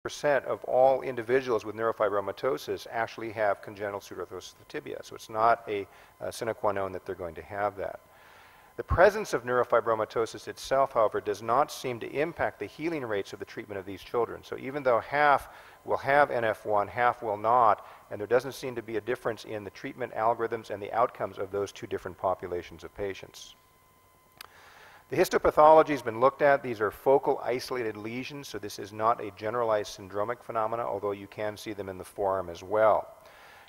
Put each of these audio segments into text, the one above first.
percent of all individuals with neurofibromatosis actually have congenital pseudoarthrosis of the tibia. So it's not a sine qua non that they're going to have that. The presence of neurofibromatosis itself, however, does not seem to impact the healing rates of the treatment of these children. So even though half will have NF1, half will not, and there doesn't seem to be a difference in the treatment algorithms and the outcomes of those two different populations of patients. The histopathology has been looked at. These are focal isolated lesions, so this is not a generalized syndromic phenomena, although you can see them in the forearm as well.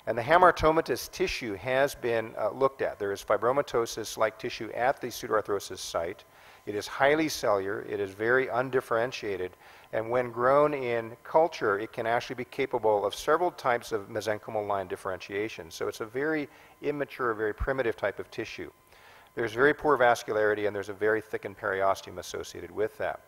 And the hamartomatous tissue has been looked at. There is fibromatosis-like tissue at the pseudoarthrosis site. It is highly cellular. It is very undifferentiated. And when grown in culture, it can actually be capable of several types of mesenchymal line differentiation. So it's a very immature, very primitive type of tissue. There's very poor vascularity, and there's a very thickened periosteum associated with that.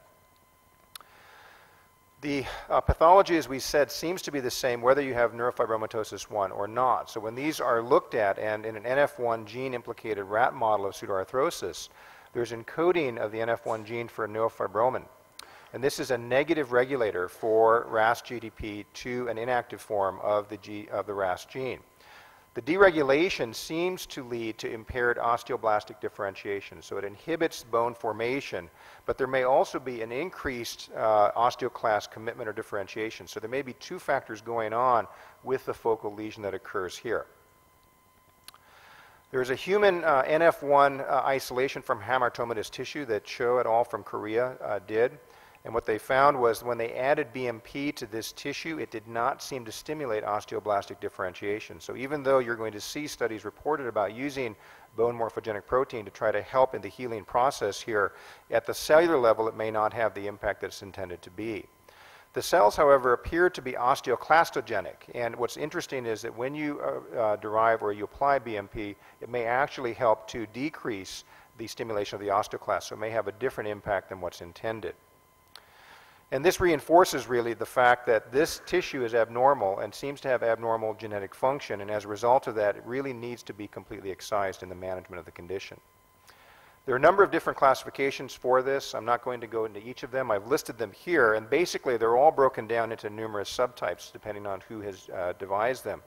The pathology, as we said, seems to be the same whether you have neurofibromatosis 1 or not. So when these are looked at, and in an NF1 gene-implicated rat model of pseudoarthrosis, there's encoding of the NF1 gene for neurofibromin. And this is a negative regulator for RAS GDP to an inactive form of the RAS gene. The deregulation seems to lead to impaired osteoblastic differentiation, so it inhibits bone formation, but there may also be an increased osteoclast commitment or differentiation. So there may be two factors going on with the focal lesion that occurs here. There is a human NF1 isolation from hamartomatous tissue that Cho et al. From Korea did. And what they found was when they added BMP to this tissue, it did not seem to stimulate osteoblastic differentiation. So even though you're going to see studies reported about using bone morphogenic protein to try to help in the healing process here, at the cellular level, it may not have the impact that it's intended to be. The cells, however, appear to be osteoclastogenic. And what's interesting is that when you derive or you apply BMP, it may actually help to decrease the stimulation of the osteoclast. So it may have a different impact than what's intended. And this reinforces really the fact that this tissue is abnormal and seems to have abnormal genetic function, and as a result of that, it really needs to be completely excised in the management of the condition. There are a number of different classifications for this. I'm not going to go into each of them. I've listed them here, and basically they're all broken down into numerous subtypes depending on who has devised them.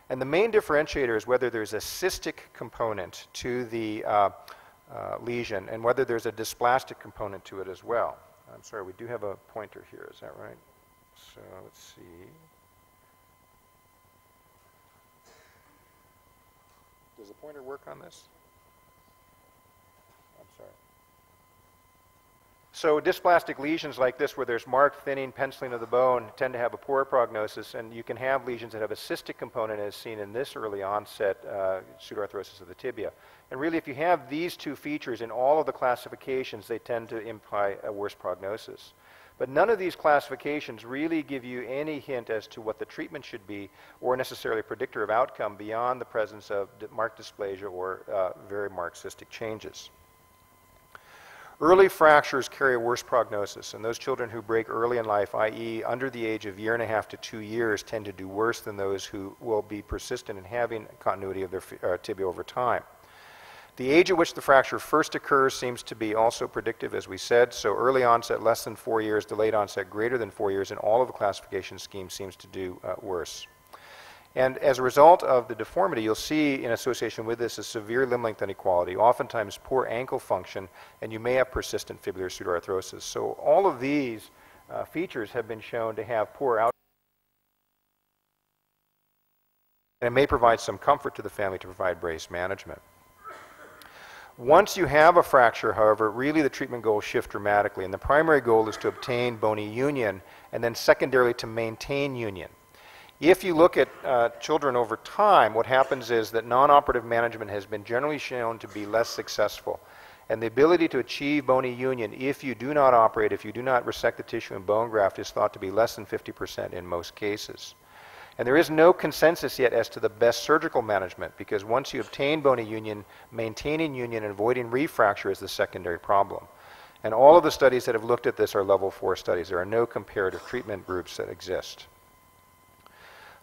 And the main differentiator is whether there's a cystic component to the lesion and whether there's a dysplastic component to it as well. I'm sorry, we do have a pointer here, is that right? So let's see. Does the pointer work on this? I'm sorry. So dysplastic lesions like this where there's marked thinning, penciling of the bone tend to have a poor prognosis, and you can have lesions that have a cystic component as seen in this early onset pseudoarthrosis of the tibia. And really, if you have these two features in all of the classifications, they tend to imply a worse prognosis. But none of these classifications really give you any hint as to what the treatment should be or necessarily a predictor of outcome beyond the presence of marked dysplasia or very marked cystic changes. Early fractures carry a worse prognosis, and those children who break early in life, i.e. under the age of 1.5 to 2 years, tend to do worse than those who will be persistent in having continuity of their tibia over time. The age at which the fracture first occurs seems to be also predictive, as we said. So early onset, less than 4 years, delayed onset, greater than 4 years, and all of the classification schemes seems to do worse. And as a result of the deformity, you'll see in association with this a severe limb length inequality, oftentimes poor ankle function, and you may have persistent fibular pseudoarthrosis. So all of these features have been shown to have poor outcomes. And it may provide some comfort to the family to provide brace management. Once you have a fracture, however, really the treatment goals shift dramatically, and the primary goal is to obtain bony union, and then secondarily to maintain union. If you look at children over time, what happens is that non-operative management has been generally shown to be less successful, and the ability to achieve bony union if you do not operate, if you do not resect the tissue and bone graft, is thought to be less than 50% in most cases. And there is no consensus yet as to the best surgical management, because once you obtain bony union, maintaining union and avoiding refracture is the secondary problem. And all of the studies that have looked at this are level 4 studies. There are no comparative treatment groups that exist.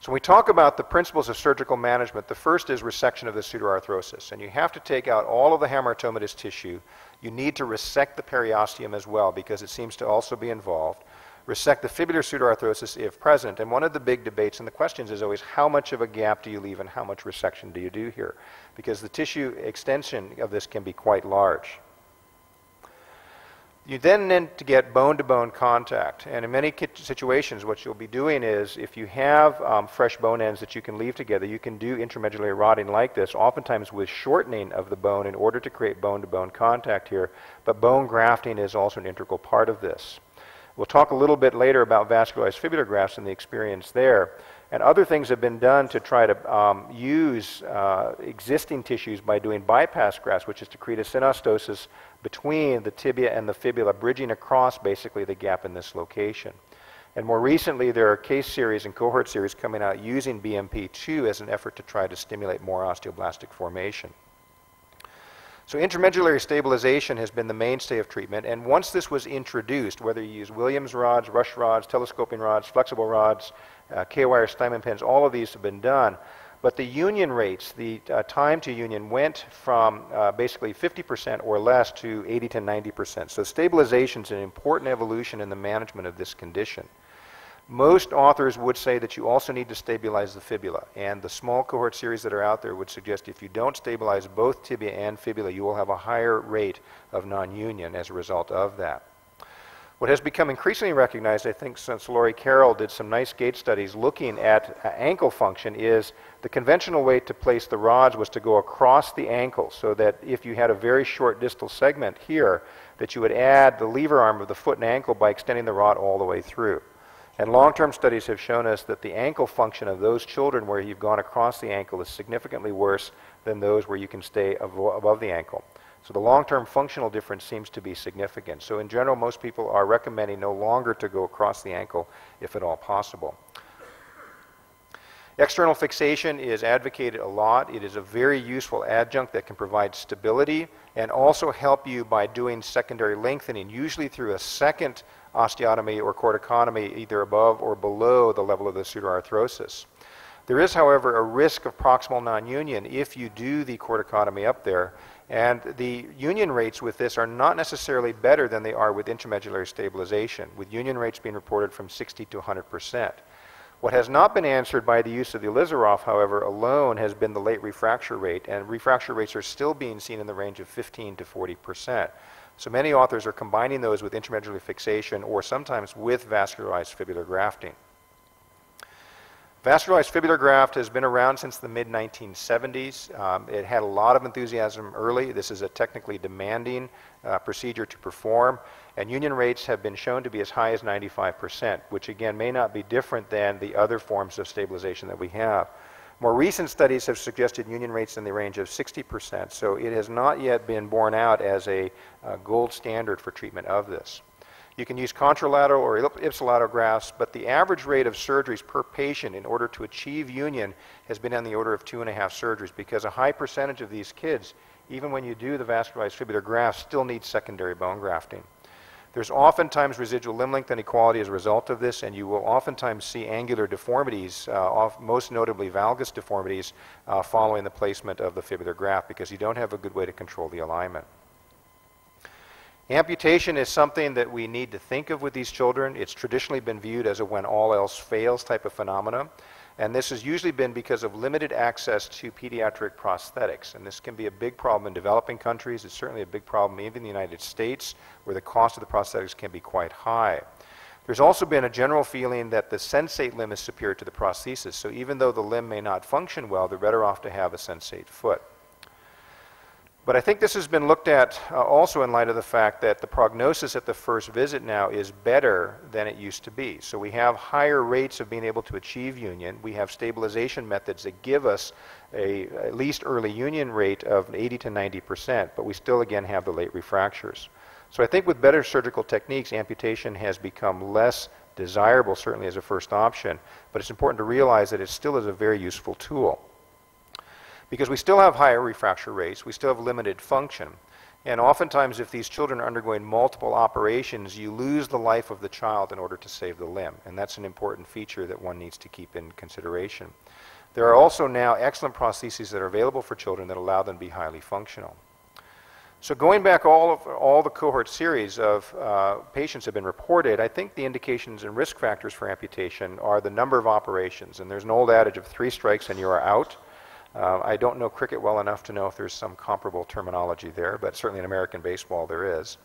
So when we talk about the principles of surgical management, the first is resection of the pseudoarthrosis. And you have to take out all of the hamartomatous tissue. You need to resect the periosteum as well, because it seems to also be involved. resect the fibular pseudoarthrosis if present. And one of the big debates and the questions is always, how much of a gap do you leave and how much resection do you do here? Because the tissue extension of this can be quite large. You then need to get bone-to-bone contact, and in many situations what you'll be doing is, if you have fresh bone ends that you can leave together, you can do intramedullary rotting like this, oftentimes with shortening of the bone in order to create bone-to-bone contact here, but bone grafting is also an integral part of this. We'll talk a little bit later about vascularized fibular grafts and the experience there. And other things have been done to try to use existing tissues by doing bypass grafts, which is to create a synostosis between the tibia and the fibula, bridging across basically the gap in this location. And more recently, there are case series and cohort series coming out using BMP2 as an effort to try to stimulate more osteoblastic formation. So intramedullary stabilization has been the mainstay of treatment, and once this was introduced, whether you use Williams rods, Rush rods, telescoping rods, flexible rods, K-wire Steinman pins, all of these have been done. But the union rates, the time to union went from basically 50% or less to 80 to 90%. So stabilization is an important evolution in the management of this condition. Most authors would say that you also need to stabilize the fibula, and the small cohort series that are out there would suggest if you don't stabilize both tibia and fibula, you will have a higher rate of non-union as a result of that. What has become increasingly recognized, I think since Laurie Carroll did some nice gait studies looking at ankle function, is the conventional way to place the rods was to go across the ankle, so that if you had a very short distal segment here, that you would add the lever arm of the foot and ankle by extending the rod all the way through. And long-term studies have shown us that the ankle function of those children where you've gone across the ankle is significantly worse than those where you can stay above the ankle. So the long-term functional difference seems to be significant. So in general, most people are recommending no longer to go across the ankle if at all possible. External fixation is advocated a lot. It is a very useful adjunct that can provide stability and also help you by doing secondary lengthening, usually through a second osteotomy or corticotomy either above or below the level of the pseudoarthrosis. There is, however, a risk of proximal non-union if you do the corticotomy up there, and the union rates with this are not necessarily better than they are with intramedullary stabilization, with union rates being reported from 60 to 100%. What has not been answered by the use of the Elizaroff, however, alone has been the late refracture rate, and refracture rates are still being seen in the range of 15 to 40%. So many authors are combining those with intramedullary fixation or sometimes with vascularized fibular grafting. Vascularized fibular graft has been around since the mid-1970s. It had a lot of enthusiasm early. This is a technically demanding procedure to perform, and union rates have been shown to be as high as 95%, which again may not be different than the other forms of stabilization that we have. More recent studies have suggested union rates in the range of 60%, so it has not yet been borne out as a gold standard for treatment of this. You can use contralateral or ipsilateral grafts, but the average rate of surgeries per patient in order to achieve union has been on the order of 2.5 surgeries, because a high percentage of these kids, even when you do the vascularized fibular graft, still need secondary bone grafting. There's oftentimes residual limb length inequality as a result of this, and you will oftentimes see angular deformities, most notably valgus deformities, following the placement of the fibular graft, because you don't have a good way to control the alignment. Amputation is something that we need to think of with these children. It's traditionally been viewed as a when all else fails type of phenomenon. And this has usually been because of limited access to pediatric prosthetics. And this can be a big problem in developing countries. It's certainly a big problem even in the United States, where the cost of the prosthetics can be quite high. There's also been a general feeling that the sensate limb is superior to the prosthesis. So even though the limb may not function well, they're better off to have a sensate foot. But I think this has been looked at also in light of the fact that the prognosis at the first visit now is better than it used to be. So we have higher rates of being able to achieve union. We have stabilization methods that give us at least early union rate of 80 to 90%, but we still again have the late refractures. So I think with better surgical techniques, amputation has become less desirable, certainly as a first option, but it's important to realize that it still is a very useful tool. Because we still have higher refracture rates, we still have limited function, and oftentimes if these children are undergoing multiple operations, you lose the life of the child in order to save the limb, and that's an important feature that one needs to keep in consideration. There are also now excellent prostheses that are available for children that allow them to be highly functional. So going back all the cohort series of patients have been reported, I think the indications and risk factors for amputation are the number of operations. And there's an old adage of 3 strikes and you are out. I don't know cricket well enough to know if there's some comparable terminology there, but certainly in American baseball there is.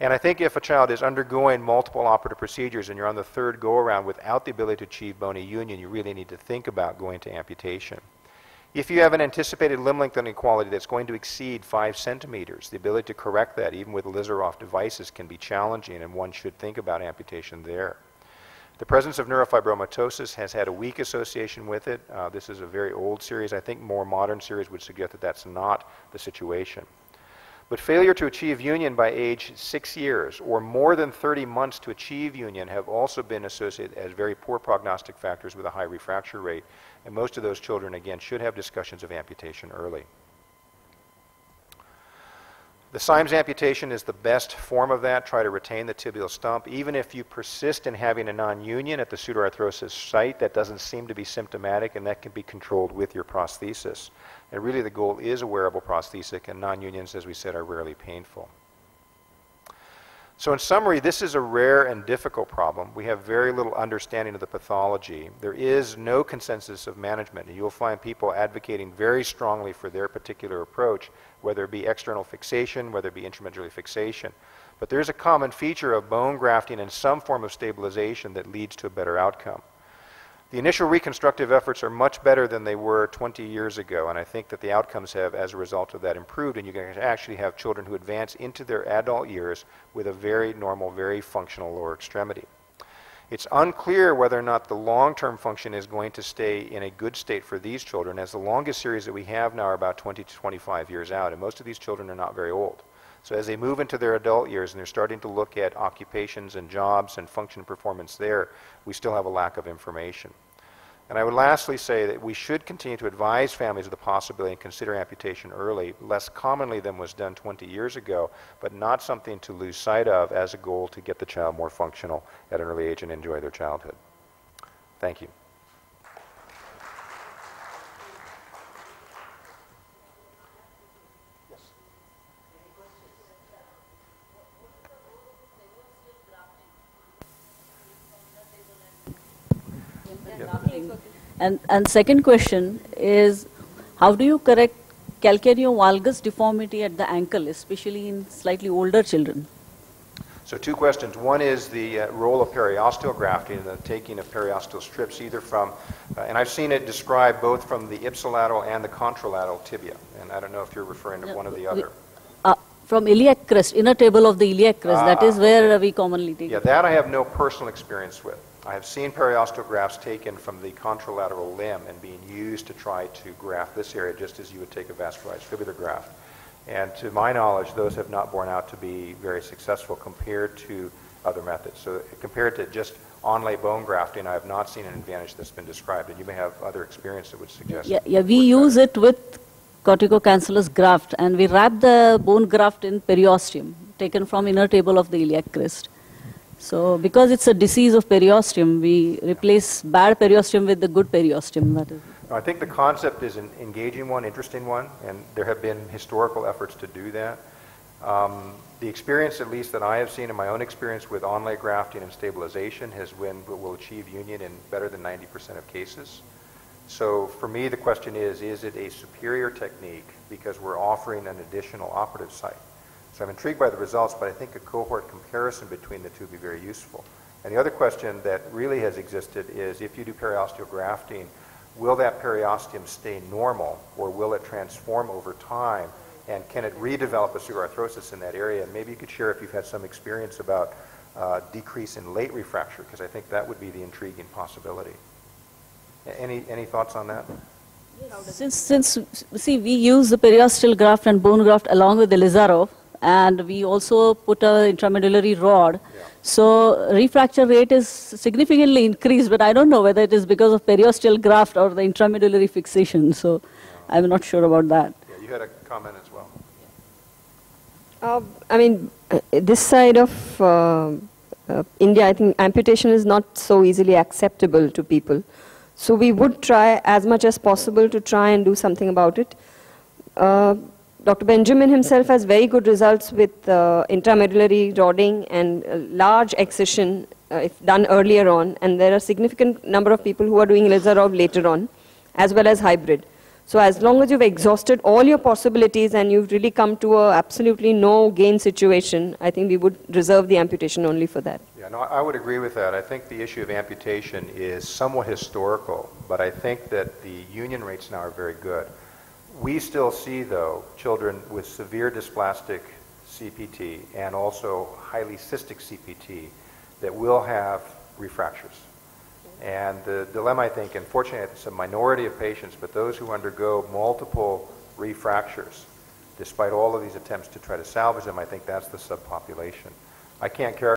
And I think if a child is undergoing multiple operative procedures and you're on the 3rd go-around without the ability to achieve bony union, you really need to think about going to amputation. If you have an anticipated limb length inequality that's going to exceed 5 centimeters, the ability to correct that even with Lizaroff devices can be challenging, and one should think about amputation there. The presence of neurofibromatosis has had a weak association with it. This is a very old series. I think more modern series would suggest that that's not the situation. But failure to achieve union by age 6 years or more than 30 months to achieve union have also been associated as very poor prognostic factors with a high refracture rate. And most of those children, again, should have discussions of amputation early. The Symes amputation is the best form of that. Try to retain the tibial stump. Even if you persist in having a non-union at the pseudoarthrosis site, that doesn't seem to be symptomatic, and that can be controlled with your prosthesis. And really the goal is a wearable prosthetic, and non-unions, as we said, are rarely painful. So in summary, this is a rare and difficult problem. We have very little understanding of the pathology. There is no consensus of management. And you'll find people advocating very strongly for their particular approach, whether it be external fixation, whether it be intramedullary fixation. But there's a common feature of bone grafting and some form of stabilization that leads to a better outcome. The initial reconstructive efforts are much better than they were 20 years ago, and I think that the outcomes have, as a result of that, improved, and you can actually have children who advance into their adult years with a very normal, very functional lower extremity. It's unclear whether or not the long-term function is going to stay in a good state for these children, as the longest series that we have now are about 20 to 25 years out, and most of these children are not very old. So as they move into their adult years and they're starting to look at occupations and jobs and function and performance there, we still have a lack of information. And I would lastly say that we should continue to advise families of the possibility and consider amputation early, less commonly than was done 20 years ago, but not something to lose sight of as a goal to get the child more functional at an early age and enjoy their childhood. Thank you. And second question is, how do you correct calcaneovalgus deformity at the ankle, especially in slightly older children? So 2 questions. One is the role of periosteal grafting, the taking of periosteal strips either from, and I've seen it described both from the ipsilateral and the contralateral tibia, and I don't know if you're referring to one or the other. From iliac crest, inner table of the iliac crest, that is where we commonly take it. Yeah, that I have no personal experience with. I have seen periosteal grafts taken from the contralateral limb and being used to try to graft this area just as you would take a vascularized fibular graft. And to my knowledge, those have not borne out to be very successful compared to other methods. So compared to just on-lay bone grafting, I have not seen an advantage that's been described, and you may have other experience that would suggest. Yeah, we use it with corticocancellous graft, and we wrap the bone graft in periosteum, taken from inner table of the iliac crest. So because it's a disease of periosteum, we replace bad periosteum with the good periosteum. That is. I think the concept is an engaging one, interesting one, and there have been historical efforts to do that. The experience, at least that I have seen in my own experience with on-lay grafting and stabilization, has been we'll achieve union in better than 90% of cases. So for me, the question is it a superior technique because we're offering an additional operative site? So I'm intrigued by the results, but I think a cohort comparison between the two would be very useful. And the other question that really has existed is if you do periosteal grafting, will that periosteum stay normal or will it transform over time? And can it redevelop a pseudoarthrosis in that area? And maybe you could share if you've had some experience about decrease in late refracture, because I think that would be the intriguing possibility. Any thoughts on that? Since see, we use the periosteal graft and bone graft along with the Lizaroff, and we also put an intramedullary rod. Yeah. So refracture rate is significantly increased, but I don't know whether it is because of periosteal graft or the intramedullary fixation. So I'm not sure about that. Yeah, you had a comment as well. I mean, this side of India, I think amputation is not so easily acceptable to people. So we would try as much as possible to try and do something about it. Dr. Benjamin himself has very good results with intramedullary rodding and large excision if done earlier on, and there are significant number of people who are doing Lizarov later on, as well as hybrid. So as long as you've exhausted all your possibilities and you've really come to a absolutely no gain situation, I think we would reserve the amputation only for that. Yeah, no, I would agree with that. I think the issue of amputation is somewhat historical, but I think that the union rates now are very good. We still see, though, children with severe dysplastic CPT and also highly cystic CPT that will have refractures. And the dilemma, I think, unfortunately, it's a minority of patients, but those who undergo multiple refractures, despite all of these attempts to try to salvage them, I think that's the subpopulation. I can't characterize